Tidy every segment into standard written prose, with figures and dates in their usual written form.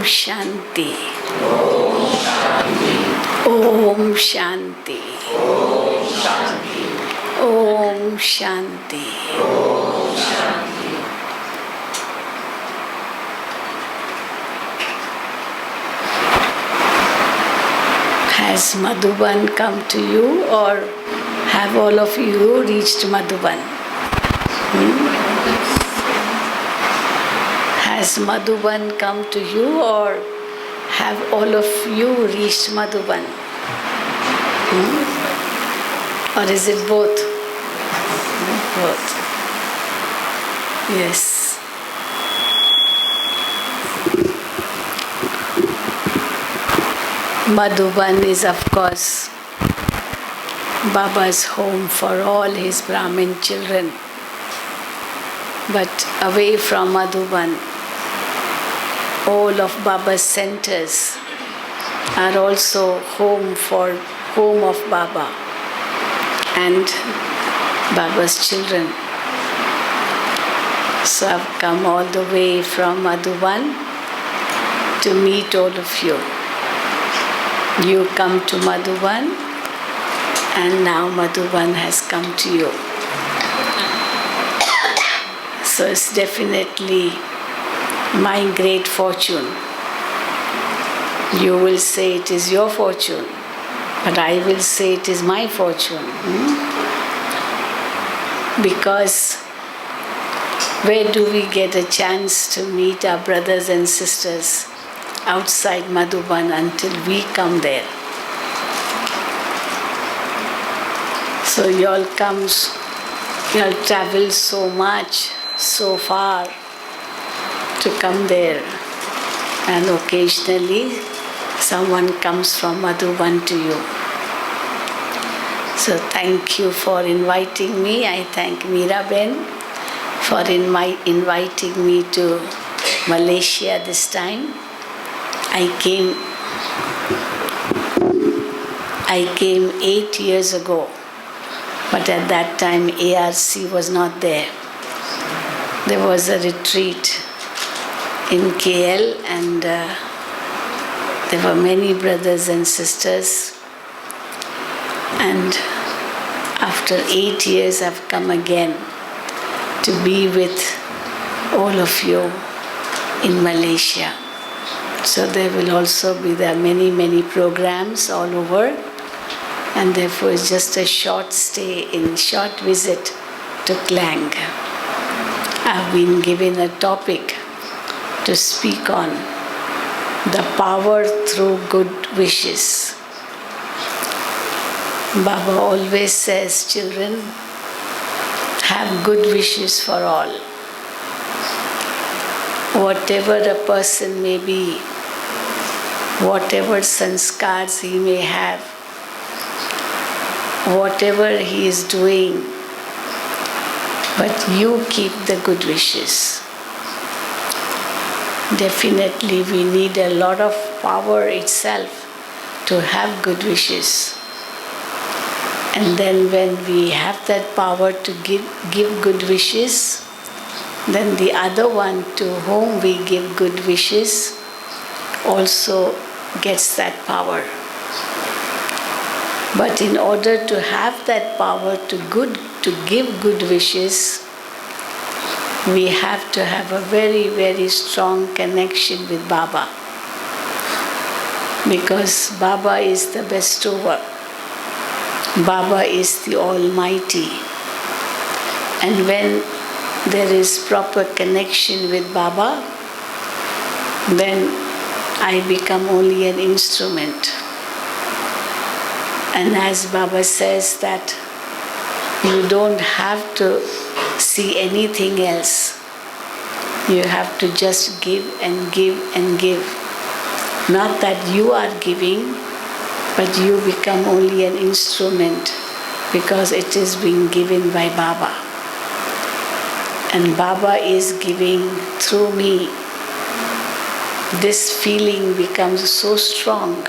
Shanti. Om Shanti. Om Shanti. Has Madhuban come to you, or have all of you reached Madhuban? Has Madhuban come to you, or have all of you reached Madhuban? Or is it both? Both. Yes. Madhuban is, of course, Baba's home for all his Brahmin children. But away from Madhuban, all of Baba's centers are also home of Baba and Baba's children. So I've come all the way from Madhuban to meet all of you. You come to Madhuban, and now Madhuban has come to you. So it's definitely my great fortune. You will say it is your fortune, but I will say it is my fortune. Because where do we get a chance to meet our brothers and sisters outside Madhuban until we come there? So you all travel so much, so far to come there, and occasionally someone comes from Madhuban to you. So thank you for inviting me. I thank Meeraben for inviting me to Malaysia this time. I came 8 years ago, but at that time ARC was not there. There was a retreat in KL, and there were many brothers and sisters. And after 8 years, I've come again to be with all of you in Malaysia. So there will also be many programs all over, and therefore it's just a short visit to Klang. I've been given a topic to speak on: the power through good wishes. Baba always says, children, have good wishes for all. Whatever a person may be, whatever sanskars he may have, whatever he is doing, but you keep the good wishes. Definitely we need a lot of power itself to have good wishes. And then when we have that power to give good wishes, then the other one to whom we give good wishes also gets that power. But in order to have that power to give good wishes, we have to have a very strong connection with Baba. Because Baba is the bestower. Baba is the Almighty. And when there is proper connection with Baba, then I become only an instrument. And as Baba says that you don't have to see anything else. You have to just give and give and give. Not that you are giving, but you become only an instrument because it is being given by Baba. And Baba is giving through me. This feeling becomes so strong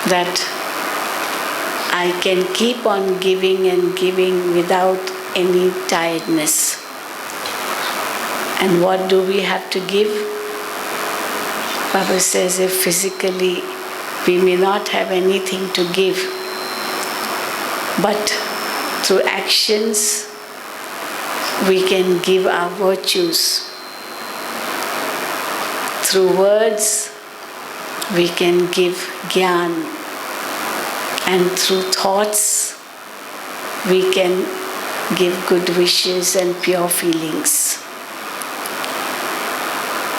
that I can keep on giving and giving without any tiredness. And what do we have to give? Baba says if physically we may not have anything to give, but through actions we can give our virtues. Through words we can give gyan, and through thoughts we can give good wishes and pure feelings.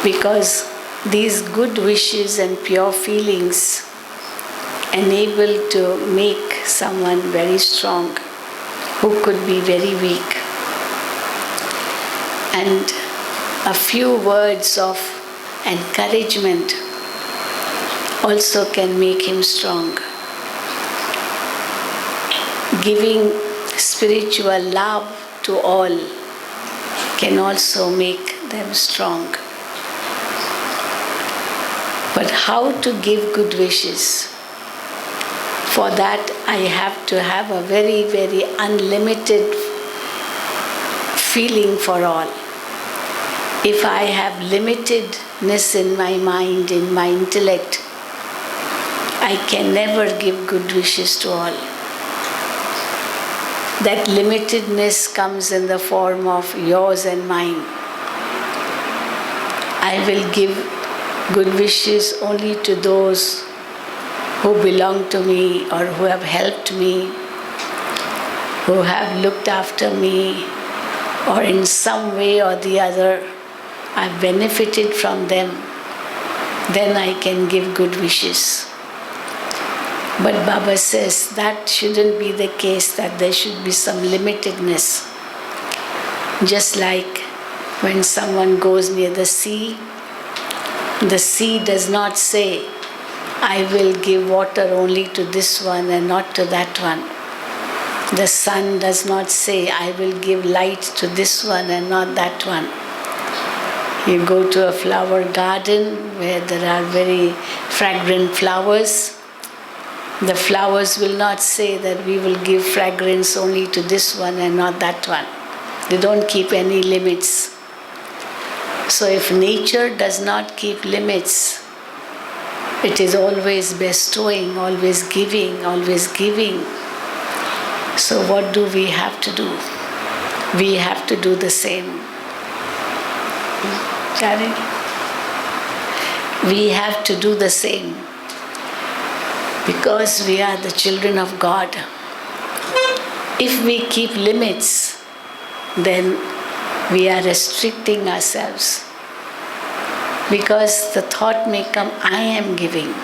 Because these good wishes and pure feelings enable to make someone very strong who could be very weak. And a few words of encouragement also can make him strong. Giving spiritual love to all can also make them strong. But how to give good wishes? For that I have to have a very, very unlimited feeling for all. If I have limitedness in my mind, in my intellect, I can never give good wishes to all. That limitedness comes in the form of yours and mine. I will give good wishes only to those who belong to me or who have helped me, who have looked after me, or in some way or the other I've benefited from them. Then I can give good wishes. But Baba says that shouldn't be the case, that there should be some limitedness. Just like when someone goes near the sea does not say, I will give water only to this one and not to that one. The sun does not say, I will give light to this one and not that one. You go to a flower garden where there are very fragrant flowers. The flowers will not say that we will give fragrance only to this one and not that one. They don't keep any limits. So if nature does not keep limits, it is always bestowing, always giving, always giving. So what do we have to do? We have to do the same. Karen? We have to do the same. Because we are the children of God. If we keep limits, then we are restricting ourselves. Because the thought may come, I am giving.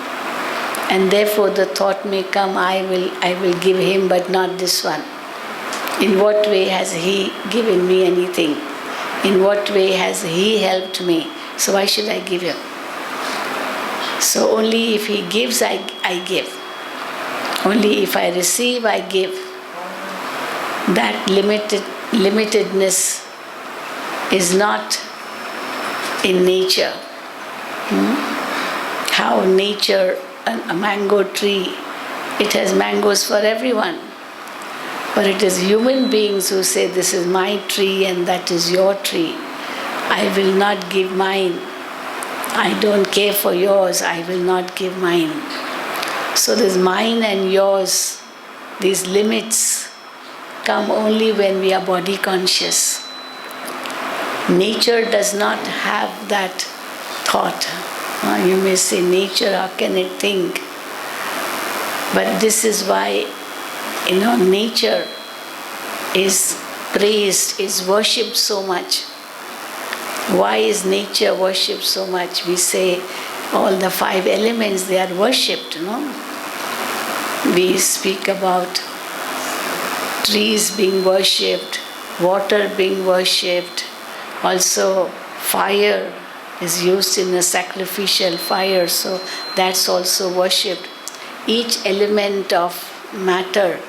And therefore the thought may come, I will give him but not this one. In what way has he given me anything? In what way has he helped me? So why should I give him? So only if he gives, I give. Only if I receive, I give. That limitedness is not in nature. How nature, a mango tree, it has mangoes for everyone. But it is human beings who say, this is my tree and that is your tree. I will not give mine. I don't care for yours, I will not give mine. So this mine and yours, these limits come only when we are body conscious. Nature does not have that thought. You may say, nature, how can it think? But this is why, nature is praised, is worshipped so much. Why is nature worshipped so much? We say all the 5 elements, they are worshipped, We speak about trees being worshipped, water being worshipped, also fire is used in a sacrificial fire, so that's also worshipped. Each element of matter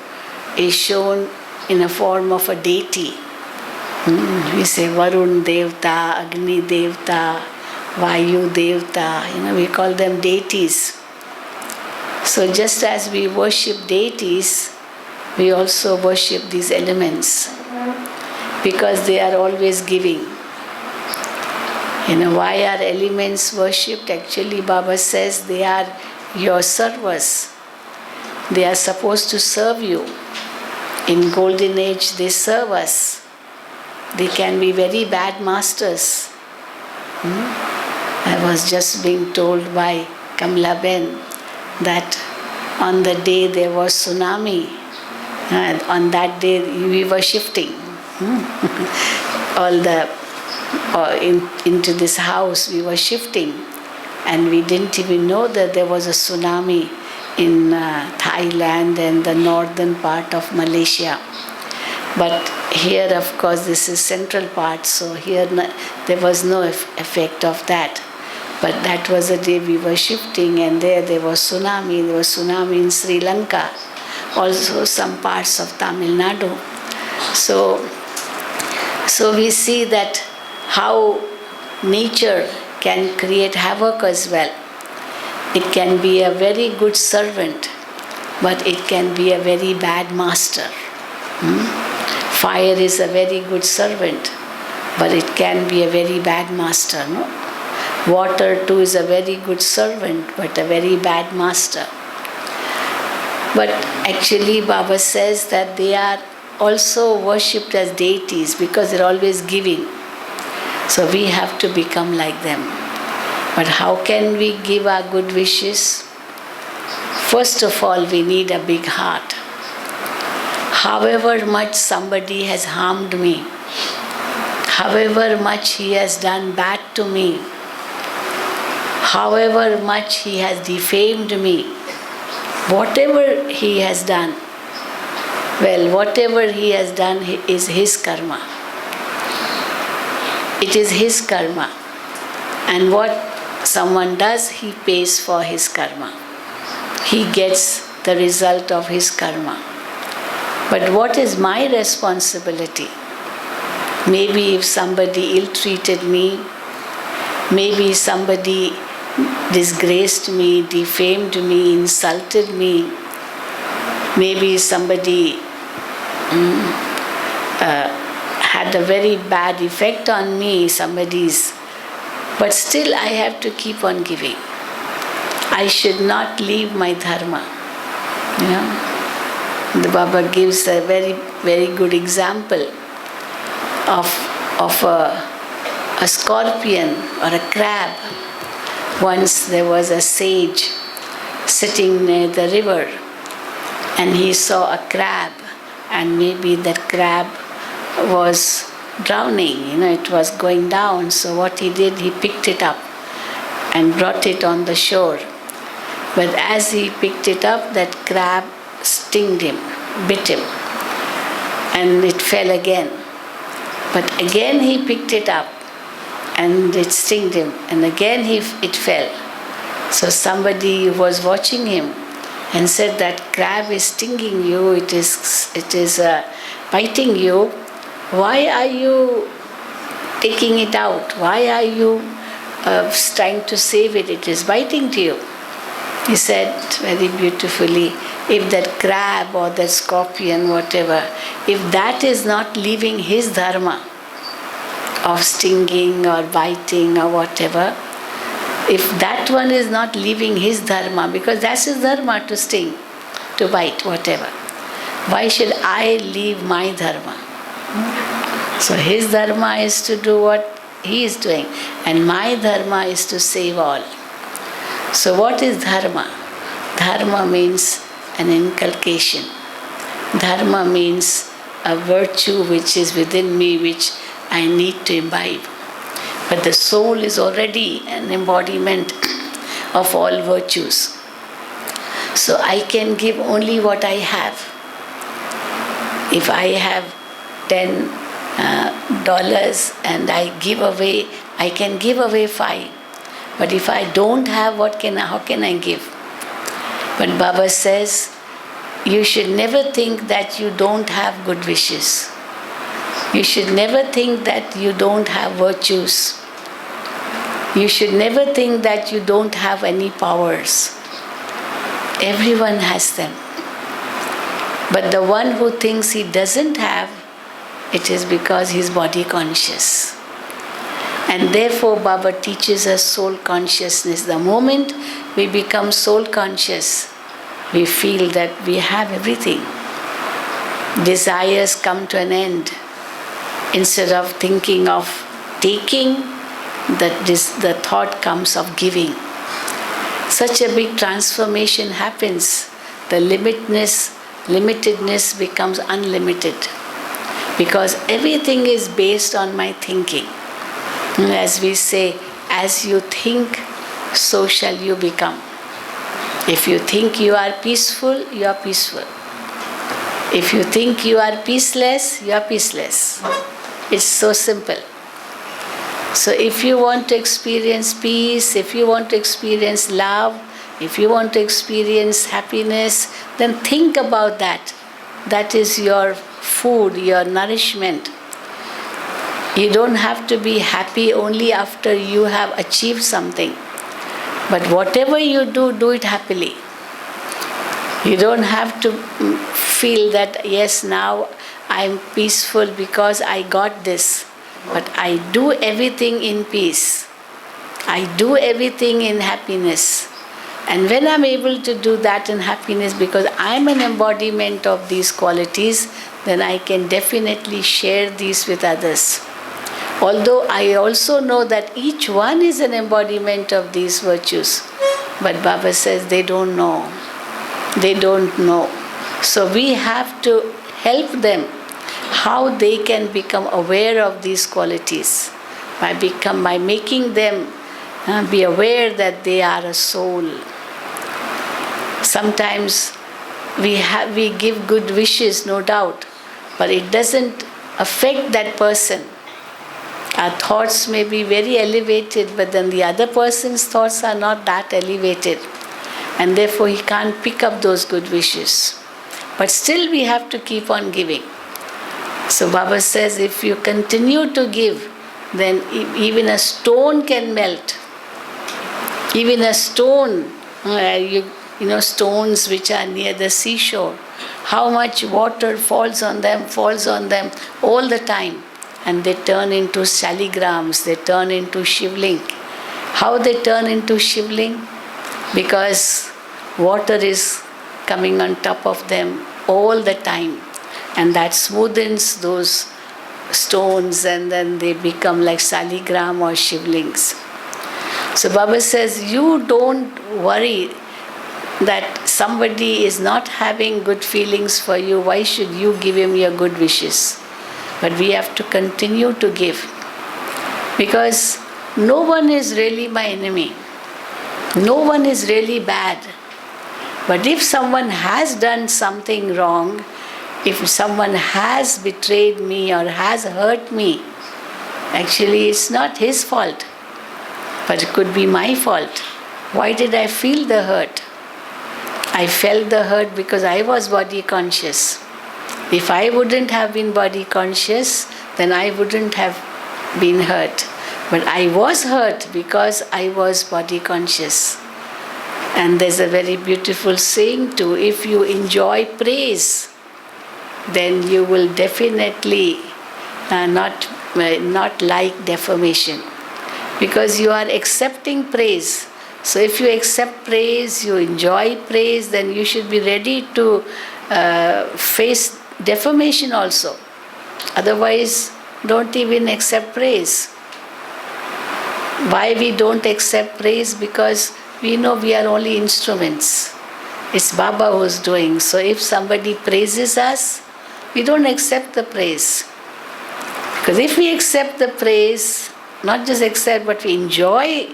is shown in a form of a deity. We say Varun Devta, Agni Devta, Vayu Devta, we call them deities. So just as we worship deities, we also worship these elements because they are always giving. Why are elements worshipped? Actually, Baba says they are your servers. They are supposed to serve you. In golden age, they serve us. They can be very bad masters. I was just being told by Kamla Ben that on the day there was tsunami, and on that day we were shifting into this house. We were shifting, and we didn't even know that there was a tsunami in Thailand and the northern part of Malaysia. But here, of course, this is central part, so here there was no effect of that. But that was the day we were shifting, and there was tsunami. There was tsunami in Sri Lanka, also some parts of Tamil Nadu. So we see that how nature can create havoc as well. It can be a very good servant, but it can be a very bad master. Fire is a very good servant, but it can be a very bad master. No? Water too is a very good servant, but a very bad master. But actually Baba says that they are also worshipped as deities because they're always giving. So we have to become like them. But how can we give our good wishes? First of all, we need a big heart. However much somebody has harmed me, however much he has done bad to me, however much he has defamed me, whatever he has done, whatever he has done is his karma. It is his karma. And what someone does, he pays for his karma. He gets the result of his karma. But what is my responsibility? Maybe if somebody ill-treated me, maybe somebody disgraced me, defamed me, insulted me, maybe somebody had a very bad effect on me, but still I have to keep on giving. I should not leave my dharma. The Baba gives a very, very good example of a scorpion or a crab. Once there was a sage sitting near the river, and he saw a crab, and maybe that crab was drowning, it was going down. So what he did, he picked it up and brought it on the shore. But as he picked it up, that crab stinged him, bit him, and it fell again. But again he picked it up and it stinged him, and again it fell. So somebody was watching him and said, that crab is stinging you, it is biting you. Why are you taking it out? Why are you trying to save it? It is biting to you. He said very beautifully, if that crab or that scorpion, whatever, if that is not leaving his dharma of stinging or biting or whatever, if that one is not leaving his dharma, because that's his dharma, to sting, to bite, whatever, why should I leave my dharma? So his dharma is to do what he is doing, and my dharma is to save all. So what is dharma? Dharma means an inculcation. Dharma means a virtue which is within me, which I need to imbibe. But the soul is already an embodiment of all virtues. So I can give only what I have. If I have $10 and I can give away 5. But if I don't have, how can I give? But Baba says, you should never think that you don't have good wishes. You should never think that you don't have virtues. You should never think that you don't have any powers. Everyone has them. But the one who thinks he doesn't have, it is because he is body conscious. And therefore, Baba teaches us soul consciousness. The moment we become soul conscious, we feel that we have everything. Desires come to an end. Instead of thinking of taking, the thought comes of giving. Such a big transformation happens. The limitedness becomes unlimited, because everything is based on my thinking. As we say, as you think, so shall you become. If you think you are peaceful, you are peaceful. If you think you are peaceless, you are peaceless. It's so simple. So if you want to experience peace, if you want to experience love, if you want to experience happiness, then think about that. That is your food, your nourishment. You don't have to be happy only after you have achieved something. But whatever you do, do it happily. You don't have to feel that, yes, now I'm peaceful because I got this. But I do everything in peace. I do everything in happiness. And when I'm able to do that in happiness, because I'm an embodiment of these qualities, then I can definitely share these with others. Although I also know that each one is an embodiment of these virtues. But Baba says they don't know. They don't know. So we have to help them how they can become aware of these qualities by making them be aware that they are a soul. Sometimes we give good wishes, no doubt, but it doesn't affect that person. Our thoughts may be very elevated, but then the other person's thoughts are not that elevated, and therefore he can't pick up those good wishes. But still we have to keep on giving. So Baba says, if you continue to give, then even a stone can melt. Even a stone, stones which are near the seashore, how much water falls on them all the time. And they turn into saligrams, they turn into shivling. How they turn into shivling? Because water is coming on top of them all the time. And that smoothens those stones, and then they become like saligram or shivlings. So Baba says, you don't worry that somebody is not having good feelings for you. Why should you give him your good wishes? But we have to continue to give, because no one is really my enemy. No one is really bad. But if someone has done something wrong, if someone has betrayed me or has hurt me, actually it's not his fault, but it could be my fault. Why did I feel the hurt? I felt the hurt because I was body conscious. If I wouldn't have been body conscious, then I wouldn't have been hurt. But I was hurt because I was body conscious. And there's a very beautiful saying too, if you enjoy praise, then you will definitely not like defamation, because you are accepting praise. So if you accept praise, you enjoy praise, then you should be ready to face defamation also. Otherwise, don't even accept praise. Why we don't accept praise? Because we know we are only instruments. It's Baba who's doing. So if somebody praises us, we don't accept the praise. Because if we accept the praise, not just accept, but we enjoy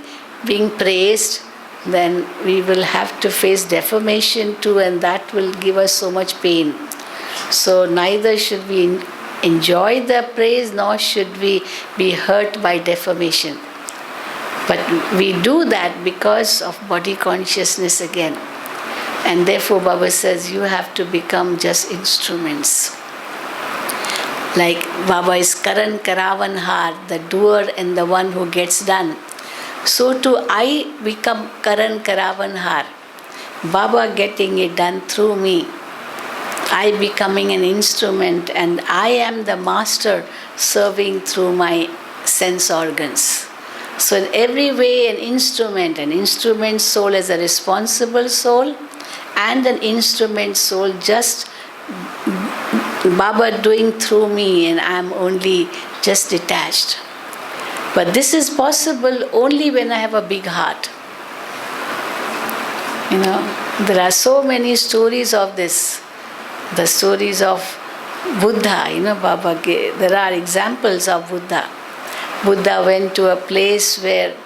being praised, then we will have to face defamation too, and that will give us so much pain. So neither should we enjoy the praise, nor should we be hurt by defamation. But we do that because of body consciousness again. And therefore Baba says you have to become just instruments. Like Baba is Karan Karavanhar, the doer and the one who gets done. So too I become Karan Karavanhar, Baba getting it done through me. I becoming an instrument, and I am the master serving through my sense organs. So in every way an instrument soul is a responsible soul, and an instrument soul just Baba doing through me, and I am only just detached. But this is possible only when I have a big heart. There are so many stories of this. The stories of Buddha, Baba gave. There are examples of Buddha. Buddha went to a place where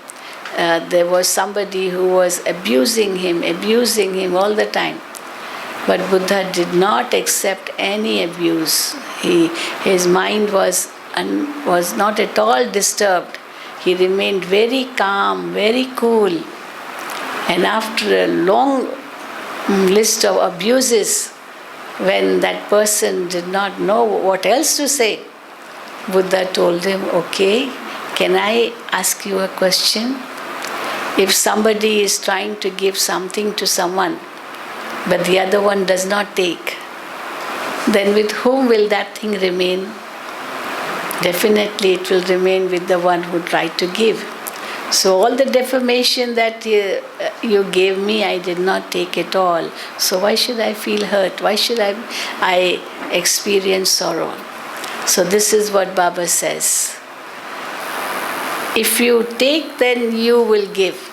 there was somebody who was abusing him all the time. But Buddha did not accept any abuse. His mind was not at all disturbed. He remained very calm, very cool. And after a long list of abuses, when that person did not know what else to say, Buddha told him, okay, can I ask you a question? If somebody is trying to give something to someone, but the other one does not take, then with whom will that thing remain? Definitely it will remain with the one who tried to give. So all the defamation that you gave me, I did not take at all. So why should I feel hurt? Why should I experience sorrow? So this is what Baba says. If you take, then you will give.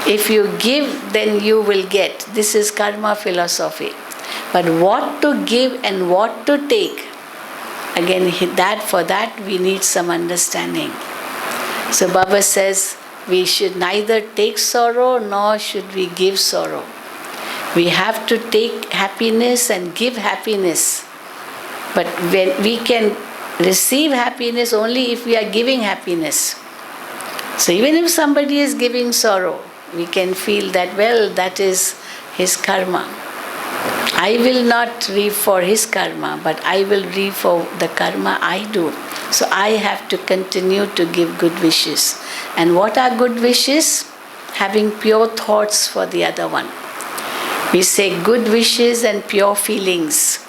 If you give, then you will get. This is karma philosophy. But what to give and what to take, again, for that we need some understanding. So Baba says, we should neither take sorrow nor should we give sorrow. We have to take happiness and give happiness. But when we can receive happiness only if we are giving happiness. So even if somebody is giving sorrow, we can feel that, well, that is his karma. I will not reap for his karma, but I will reap for the karma I do. So I have to continue to give good wishes. And what are good wishes? Having pure thoughts for the other one. We say good wishes and pure feelings.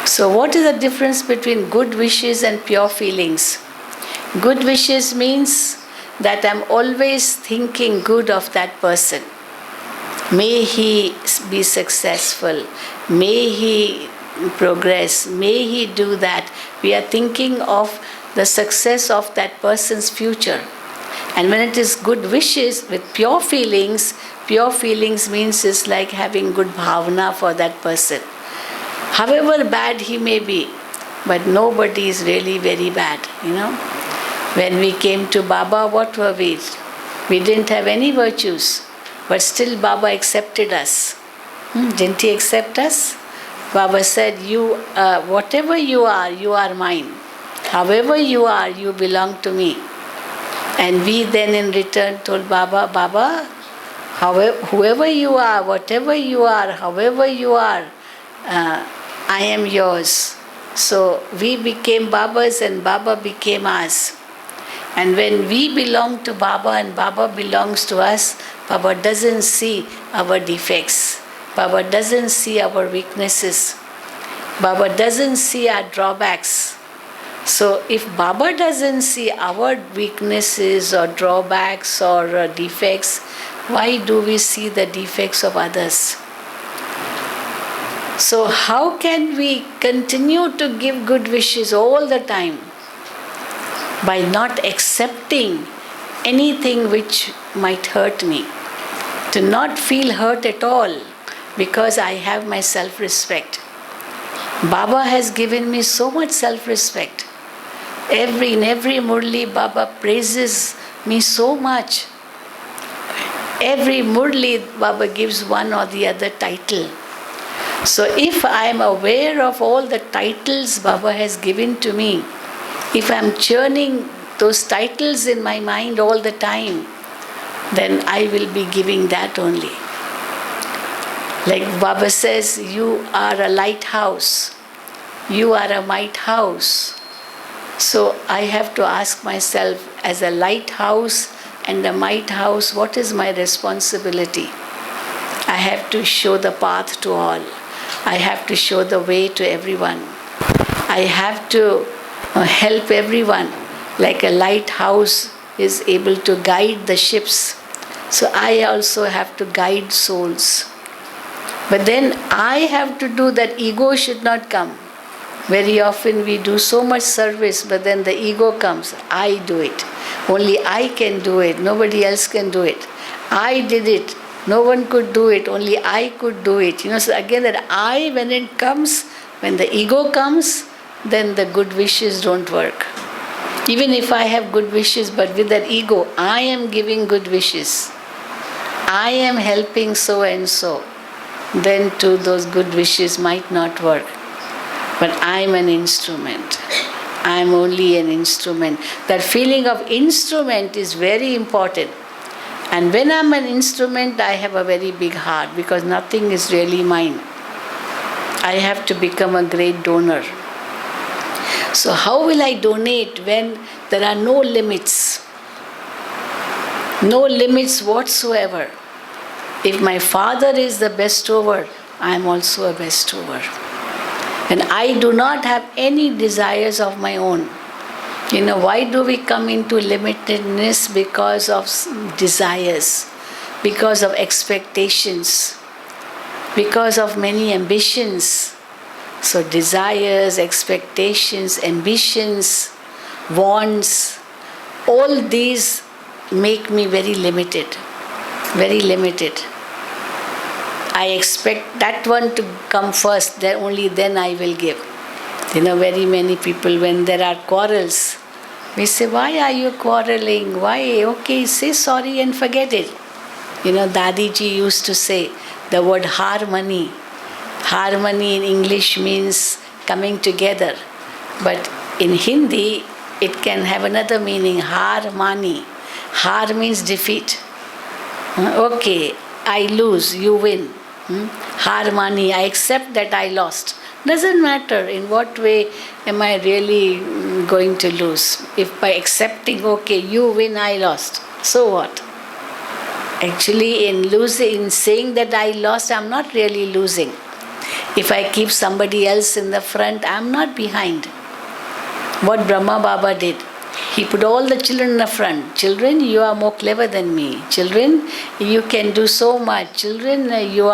So what is the difference between good wishes and pure feelings? Good wishes means that I'm always thinking good of that person. May he be successful. May he progress. May he do that. We are thinking of the success of that person's future. And when it is good wishes with pure feelings means it's like having good bhavana for that person. However bad he may be, but nobody is really very bad, When we came to Baba, what were we? We didn't have any virtues, but still Baba accepted us. Didn't he accept us? Baba said, whatever you are mine. However you are, you belong to me. And we then in return told Baba, whoever you are, whatever you are, however you are, I am yours. So we became Baba's and Baba became us. And when we belong to Baba and Baba belongs to us, Baba doesn't see our defects. Baba doesn't see our weaknesses. Baba doesn't see our drawbacks. So if Baba doesn't see our weaknesses or drawbacks or defects, why do we see the defects of others? So how can we continue to give good wishes all the time? By not accepting anything which might hurt me. To not feel hurt at all, because I have my self-respect. Baba has given me so much self-respect. In every Murli, Baba praises me so much. Every Murli, Baba gives one or the other title. So if I am aware of all the titles Baba has given to me, if I am churning those titles in my mind all the time, then I will be giving that only. Like Baba says, you are a lighthouse. You are a might house. So I have to ask myself, as a lighthouse and a might house, what is my responsibility? I have to show the path to all. I have to show the way to everyone. I have to help everyone. Like a lighthouse is able to guide the ships. So I also have to guide souls. But then I have to do that. Ego should not come. Very often we do so much service, but then the ego comes. I do it. Only I can do it. Nobody else can do it. I did it. No one could do it. Only I could do it. So again that I, when it comes, when the ego comes, then the good wishes don't work. Even if I have good wishes, but with that ego, I am giving good wishes. I am helping so and so. Then too those good wishes might not work. But I'm an instrument. I'm only an instrument. That feeling of instrument is very important. And when I'm an instrument, I have a very big heart because nothing is really mine. I have to become a great donor. So how will I donate when there are no limits? No limits whatsoever. If my father is the bestower, I am also a bestower. And I do not have any desires of my own. Why do we come into limitedness? Because of desires, because of expectations, because of many ambitions. So desires, expectations, ambitions, wants, all these make me very limited, very limited. I expect that one to come first, then only then I will give. Very many people, when there are quarrels, we say, why are you quarreling? Why? Okay, say sorry and forget it. Didi used to say the word harmony. Harmony in English means coming together. But in Hindi, it can have another meaning, harmony. Har means defeat. Okay, I lose, you win. Harmony, I accept that I lost. Doesn't matter in what way am I really going to lose. If by accepting, okay, you win, I lost, so what? Actually, in saying that I lost, I'm not really losing. If I keep somebody else in the front, I'm not behind. What Brahma Baba did, he put all the children in the front. Children, you are more clever than me. Children, you can do so much. Children, you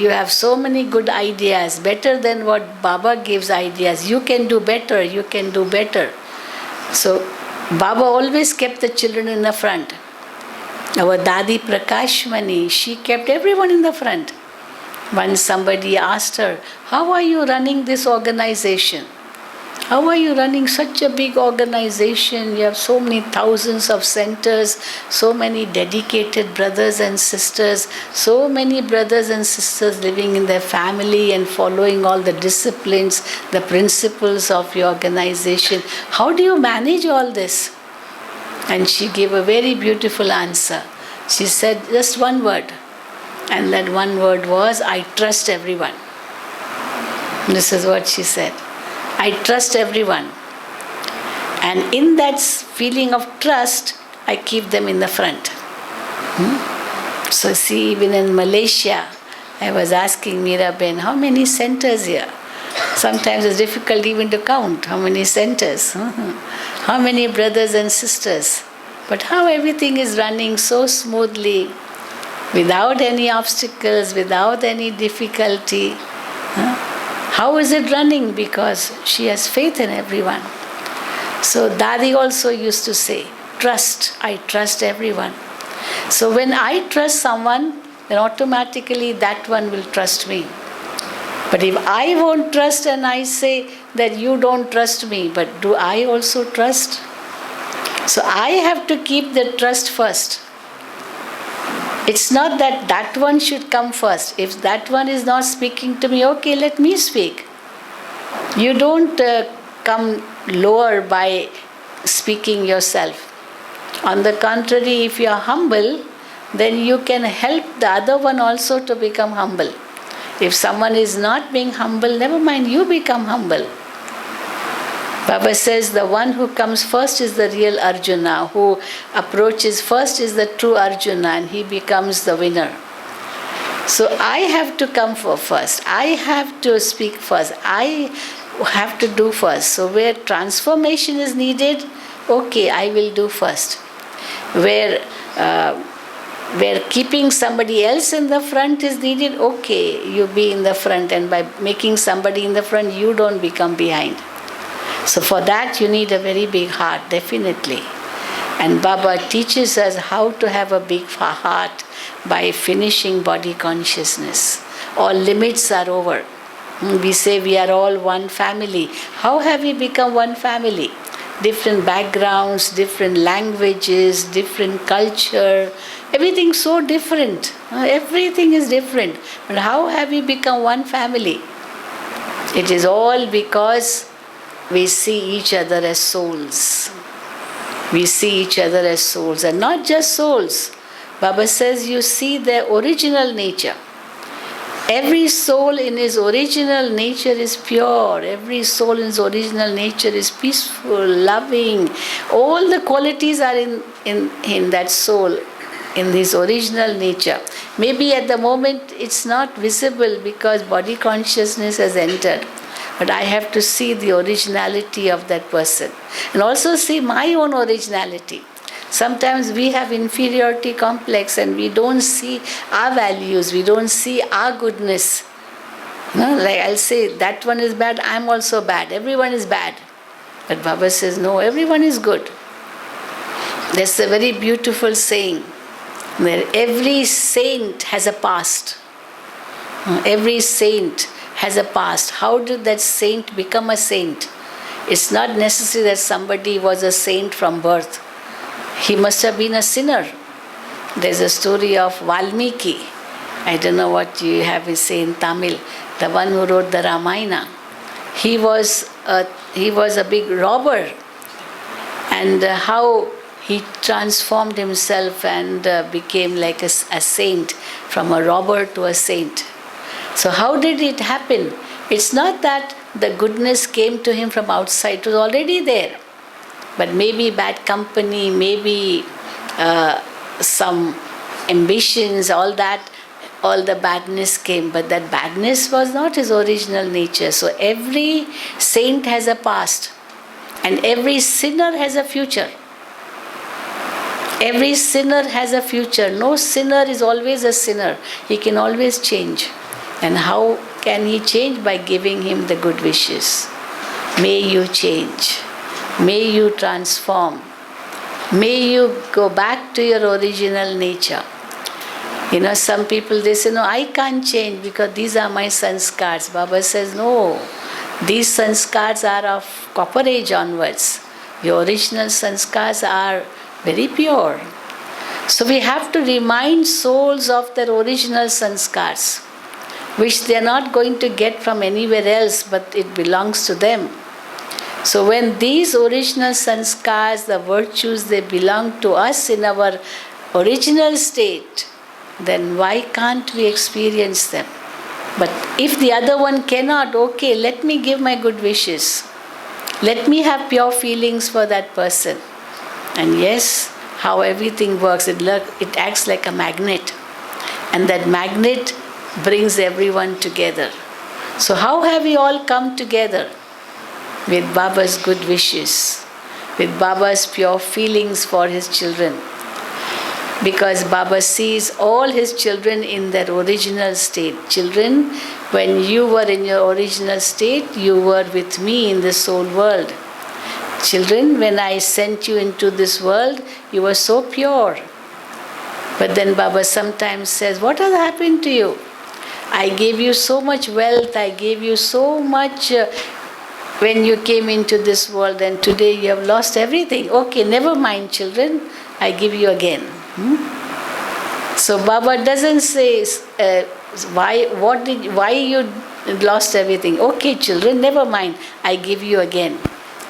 have so many good ideas, better than what Baba gives ideas. You can do better, you can do better. So, Baba always kept the children in the front. Our Dadi Prakashmani, she kept everyone in the front. Once somebody asked her, how are you running this organization? How are you running such a big organization? You have so many thousands of centers, so many dedicated brothers and sisters, so many brothers and sisters living in their family and following all the disciplines, the principles of your organization. How do you manage all this? And she gave a very beautiful answer. She said just one word. And that one word was, I trust everyone. This is what she said. I trust everyone. And in that feeling of trust, I keep them in the front. So see, even in Malaysia, I was asking Miraben, how many centers here? Sometimes it's difficult even to count how many centers. How many brothers and sisters. But how everything is running so smoothly, without any obstacles, without any difficulty. How is it running? Because she has faith in everyone. So Dadi also used to say, trust, I trust everyone. So when I trust someone, then automatically that one will trust me. But if I won't trust and I say that you don't trust me, but do I also trust? So I have to keep the trust first. It's not that that one should come first. If that one is not speaking to me, okay, let me speak. You don't come lower by speaking yourself. On the contrary, if you are humble, then you can help the other one also to become humble. If someone is not being humble, never mind, you become humble. Baba says the one who comes first is the real Arjuna, who approaches first is the true Arjuna, and he becomes the winner. So I have to come first. I have to speak first. I have to do first. So where transformation is needed, okay, I will do first. Where where keeping somebody else in the front is needed, okay, you be in the front, and by making somebody in the front, you don't become behind. So for that, you need a very big heart, definitely. And Baba teaches us how to have a big heart by finishing body consciousness. All limits are over. We say we are all one family. How have we become one family? Different backgrounds, different languages, different culture, everything so different. Everything is different. But how have we become one family? It is all because we see each other as souls. We see each other as souls, and not just souls. Baba says you see their original nature. Every soul in his original nature is pure. Every soul in his original nature is peaceful, loving. All the qualities are in that soul, in his original nature. Maybe at the moment it's not visible because body consciousness has entered. But I have to see the originality of that person. And also see my own originality. Sometimes we have inferiority complex and we don't see our values, we don't see our goodness. No, like I'll say, that one is bad, I'm also bad, everyone is bad. But Baba says, no, everyone is good. That's a very beautiful saying, where every saint has a past. Every saint has a past. How did that saint become a saint? It's not necessary that somebody was a saint from birth. He must have been a sinner. There's a story of Valmiki. I don't know what you have to say in Tamil. The one who wrote the Ramayana. He was a big robber. And how he transformed himself and became like a saint, from a robber to a saint. So how did it happen? It's not that the goodness came to him from outside. It was already there. But maybe bad company, maybe some ambitions, all the badness came. But that badness was not his original nature. So every saint has a past. And every sinner has a future. Every sinner has a future. No sinner is always a sinner. He can always change. And how can he change? By giving him the good wishes. May you change. May you transform. May you go back to your original nature. Some people, they say, no, I can't change because these are my sanskars. Baba says, no, these sanskars are of copper age onwards. Your original sanskars are very pure. So we have to remind souls of their original sanskars, which they are not going to get from anywhere else, but it belongs to them. So when these original sanskars, the virtues, they belong to us in our original state, then why can't we experience them? But if the other one cannot, okay, let me give my good wishes. Let me have pure feelings for that person. And yes, how everything works, it acts like a magnet. And that magnet brings everyone together. So how have we all come together? With Baba's good wishes, with Baba's pure feelings for his children. Because Baba sees all his children in their original state. Children, when you were in your original state, you were with me in this soul world. Children, when I sent you into this world, you were so pure. But then Baba sometimes says, what has happened to you? I gave you so much wealth, I gave you so much when you came into this world, and today you have lost everything. Okay, never mind, children, I give you again. So Baba doesn't say why you lost everything. Okay, children, never mind, I give you again,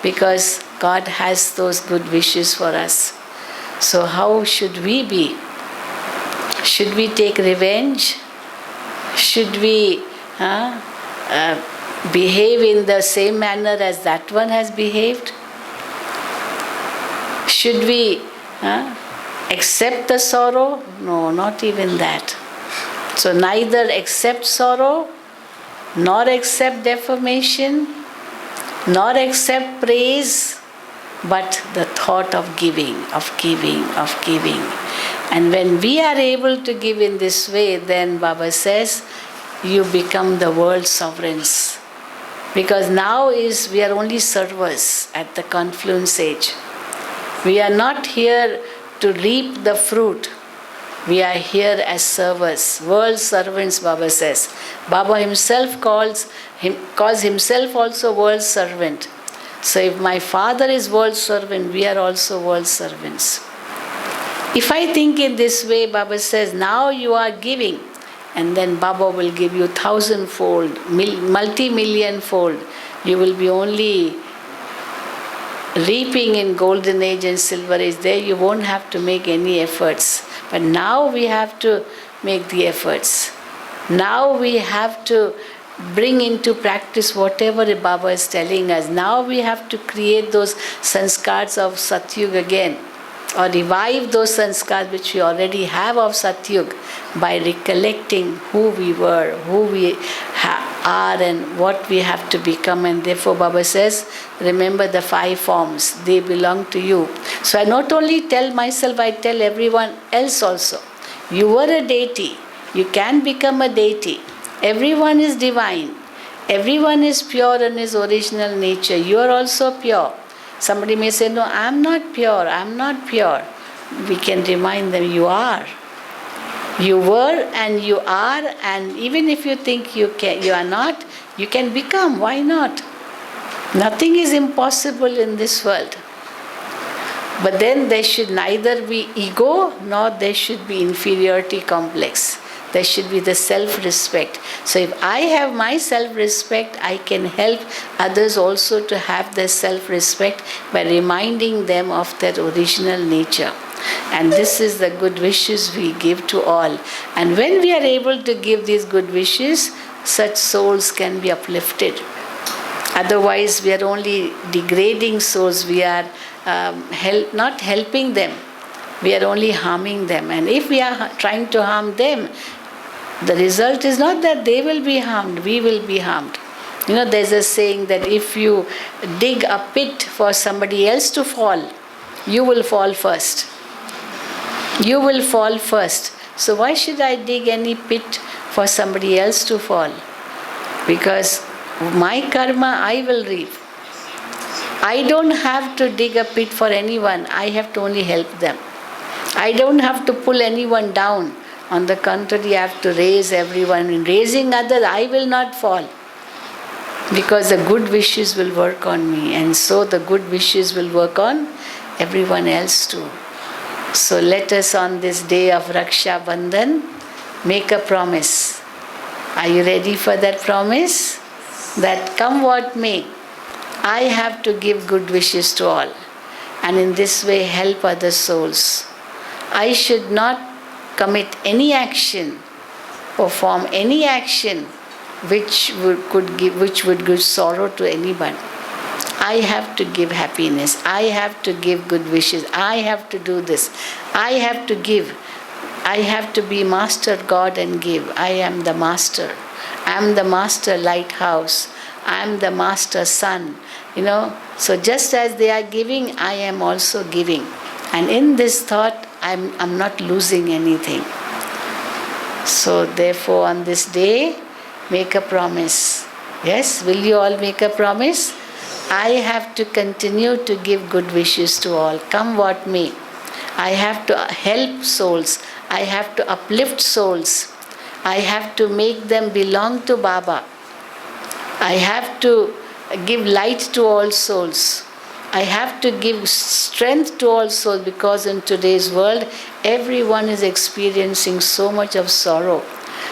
because God has those good wishes for us. So how should we be? Should we take revenge? Should we behave in the same manner as that one has behaved? Should we accept the sorrow? No, not even that. So neither accept sorrow, nor accept defamation, nor accept praise, but the thought of giving, of giving, of giving. And when we are able to give in this way, then Baba says, you become the world's sovereigns. Because now we are only servers at the confluence age. We are not here to reap the fruit. We are here as servers, world servants, Baba says. Baba himself calls himself also world servant. So if my father is world servant, we are also world servants. If I think in this way, Baba says, now you are giving, and then Baba will give you 1,000-fold, multi-million-fold. You will be only reaping in golden age and silver age. There you won't have to make any efforts. But now we have to make the efforts. Now we have to bring into practice whatever Baba is telling us. Now we have to create those sanskars of Satyug again, or revive those sanskars which we already have of Satyug by recollecting who we were, who we are, and what we have to become. And therefore Baba says, remember the 5 forms, they belong to you. So I not only tell myself, I tell everyone else also. You were a deity, you can become a deity. Everyone is divine. Everyone is pure in his original nature. You are also pure. Somebody may say, no, I am not pure, I am not pure. We can remind them, you are. You were and you are, and even if you think you are not, you can become. Why not? Nothing is impossible in this world. But then there should neither be ego nor there should be inferiority complex. There should be the self-respect. So if I have my self-respect, I can help others also to have their self-respect by reminding them of their original nature. And this is the good wishes we give to all. And when we are able to give these good wishes, such souls can be uplifted. Otherwise, we are only degrading souls. We are not helping them. We are only harming them. And if we are trying to harm them, the result is not that they will be harmed, we will be harmed. You know, there's a saying that if you dig a pit for somebody else to fall, you will fall first. You will fall first. So why should I dig any pit for somebody else to fall? Because my karma I will reap. I don't have to dig a pit for anyone, I have to only help them. I don't have to pull anyone down. On the contrary, I have to raise everyone. In raising others, I will not fall. Because the good wishes will work on me. And so the good wishes will work on everyone else too. So let us on this day of Raksha Bandhan make a promise. Are you ready for that promise? That come what may, I have to give good wishes to all. And in this way help other souls. I should not commit any action, perform any action which would give sorrow to anyone. I have to give happiness. I have to give good wishes. I have to do this. I have to give. I have to be master God and give. I am the master. I am the master lighthouse. I am the master sun. You know, so just as they are giving, I am also giving. And in this thought, I'm not losing anything. So therefore on this day, make a promise. Yes, will you all make a promise? I have to continue to give good wishes to all, come what may. I have to help souls. I have to uplift souls. I have to make them belong to Baba. I have to give light to all souls. I have to give strength to all souls, because in today's world, everyone is experiencing so much of sorrow.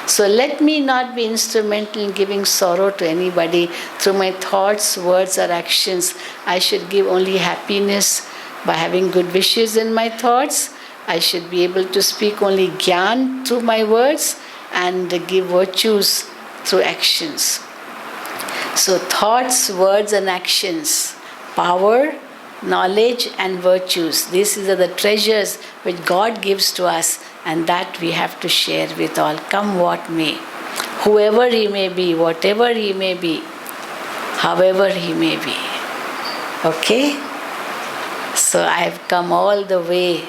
So let me not be instrumental in giving sorrow to anybody through my thoughts, words or actions. I should give only happiness by having good wishes in my thoughts. I should be able to speak only Gyan through my words and give virtues through actions. So thoughts, words and actions, power, knowledge and virtues. These are the treasures which God gives to us, and that we have to share with all, come what may. Whoever he may be, whatever he may be, however he may be. Okay? So I have come all the way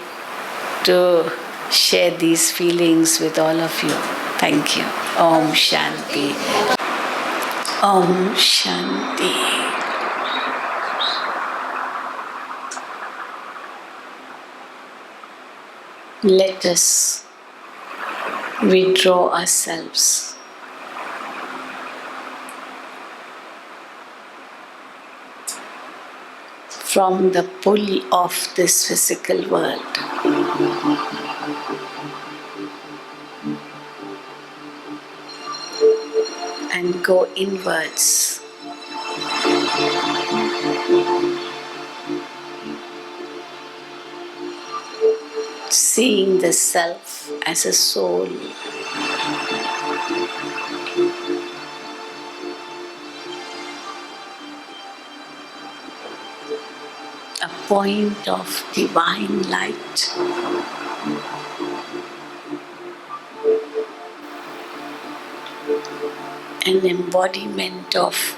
to share these feelings with all of you. Thank you. Om Shanti. Om Shanti. Let us withdraw ourselves from the pull of this physical world and go inwards, seeing the self as a soul, a point of divine light, an embodiment of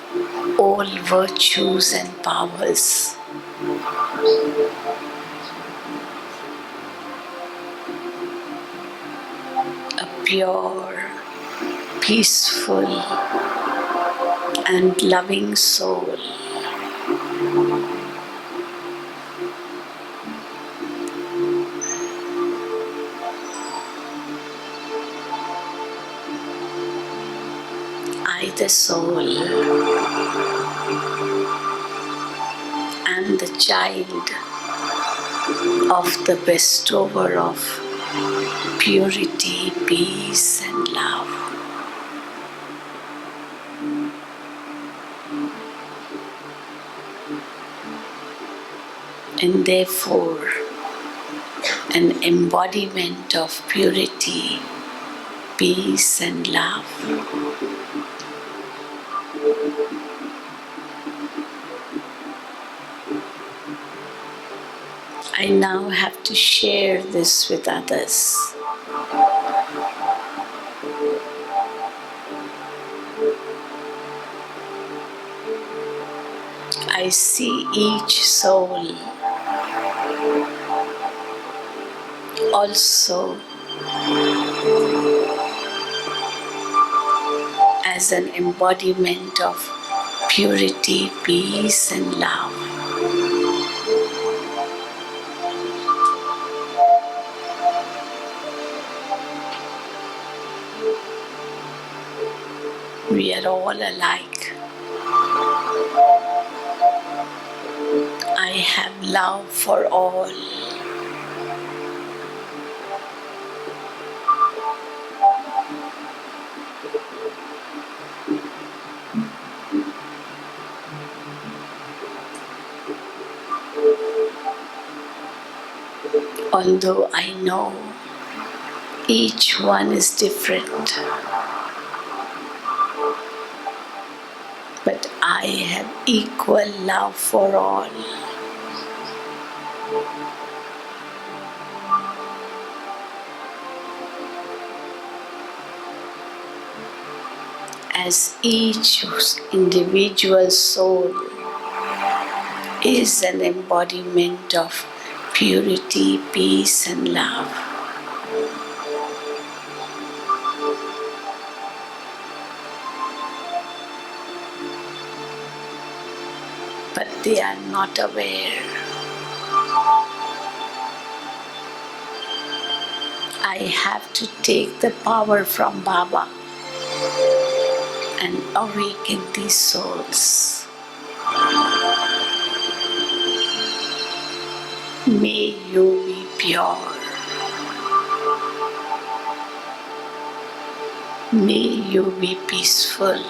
all virtues and powers, a pure, peaceful, and loving soul. I, the soul, am the child of the bestower of purity, peace, and love. And therefore, an embodiment of purity, peace, and love. I now have to share this with others. I see each soul also as an embodiment of purity, peace, and love. We are all alike. I have love for all. Although I know each one is different, but I have equal love for all. As each individual soul is an embodiment of purity, peace, and love. But they are not aware. I have to take the power from Baba and awaken these souls. May you be pure. May you be peaceful.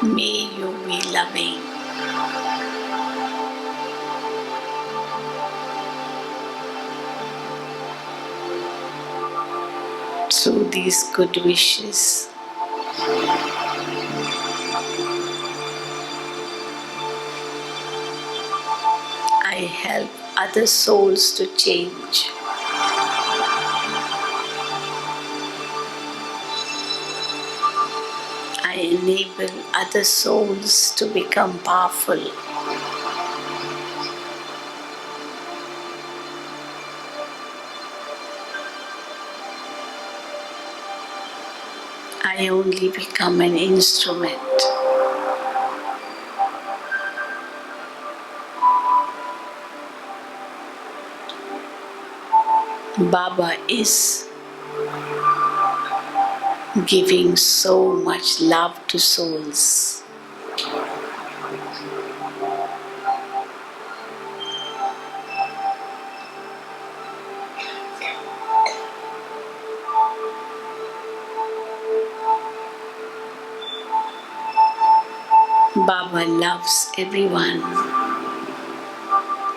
May you be loving. Through these good wishes, I help other souls to change. I enable other souls to become powerful. I only become an instrument. Baba is giving so much love to souls. Baba loves everyone,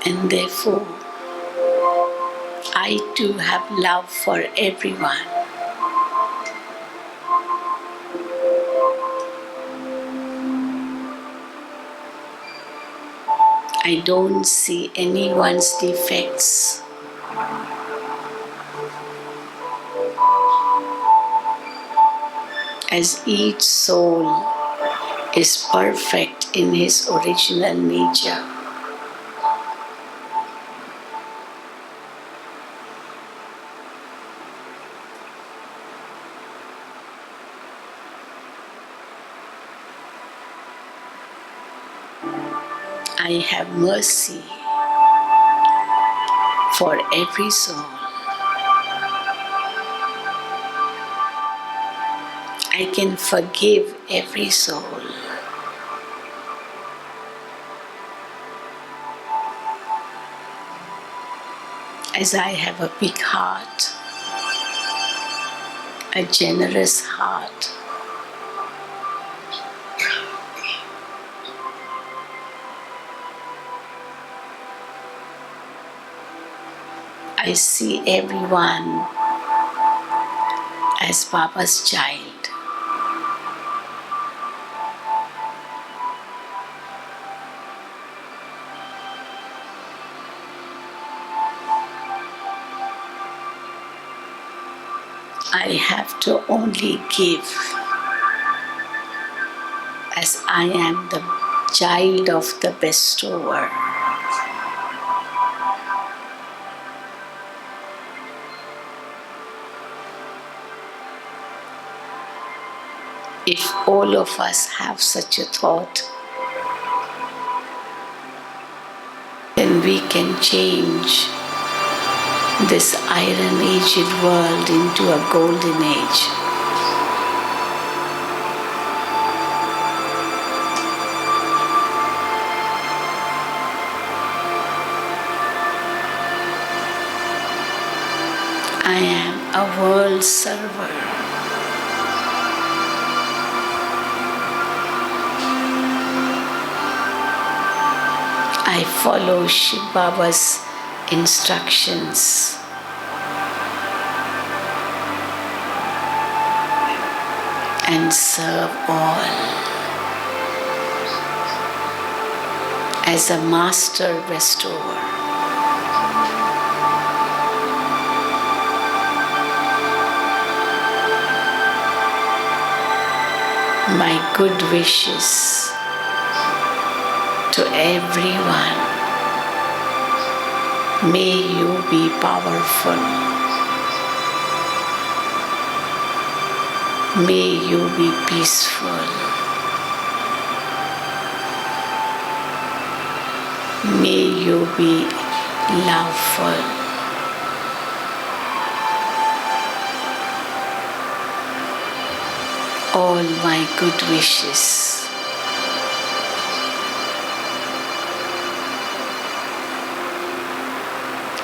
and therefore I too have love for everyone. I don't see anyone's defects. As each soul is perfect in his original nature. I have mercy for every soul. I can forgive every soul. As I have a big heart, a generous heart, I see everyone as Baba's child. I have to only give, as I am the child of the bestower. If all of us have such a thought, then we can change this iron-aged world into a golden age. I am a world server. I follow Shiv Baba's instructions. And serve all. As a master bestower. My good wishes to everyone. May you be powerful. May you be peaceful. May you be loveful. All my good wishes.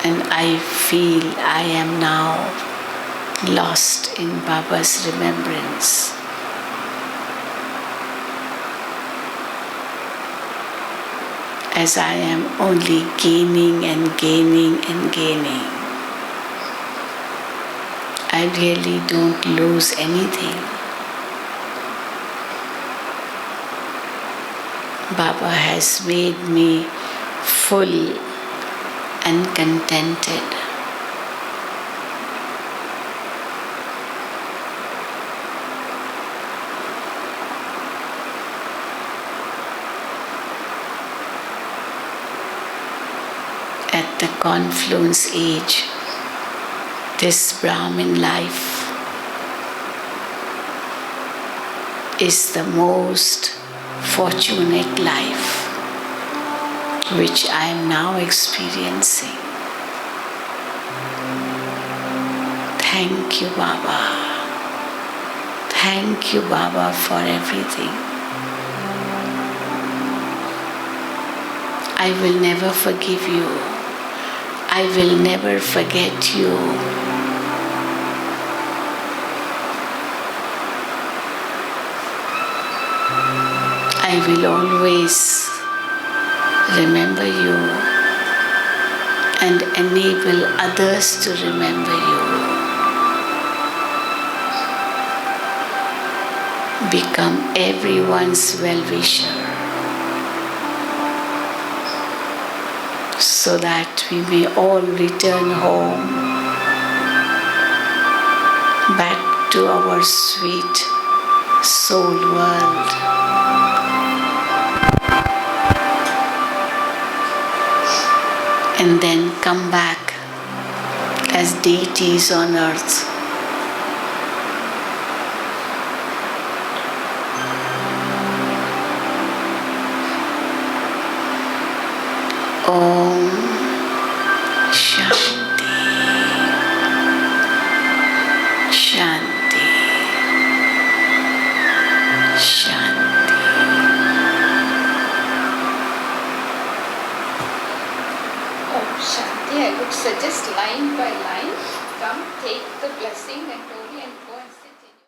And I feel I am now lost in Baba's remembrance. As I am only gaining and gaining and gaining. I really don't lose anything. Baba has made me full and contented. confluence age, this Brahmin life is the most fortunate life which I am now experiencing. Thank you, Baba. Thank you, Baba, for everything. I will never forgive you. I will never forget you. I will always remember you and enable others to remember you. Become everyone's well-wisher so that we may all return home back to our sweet soul world. And then come back as deities on earth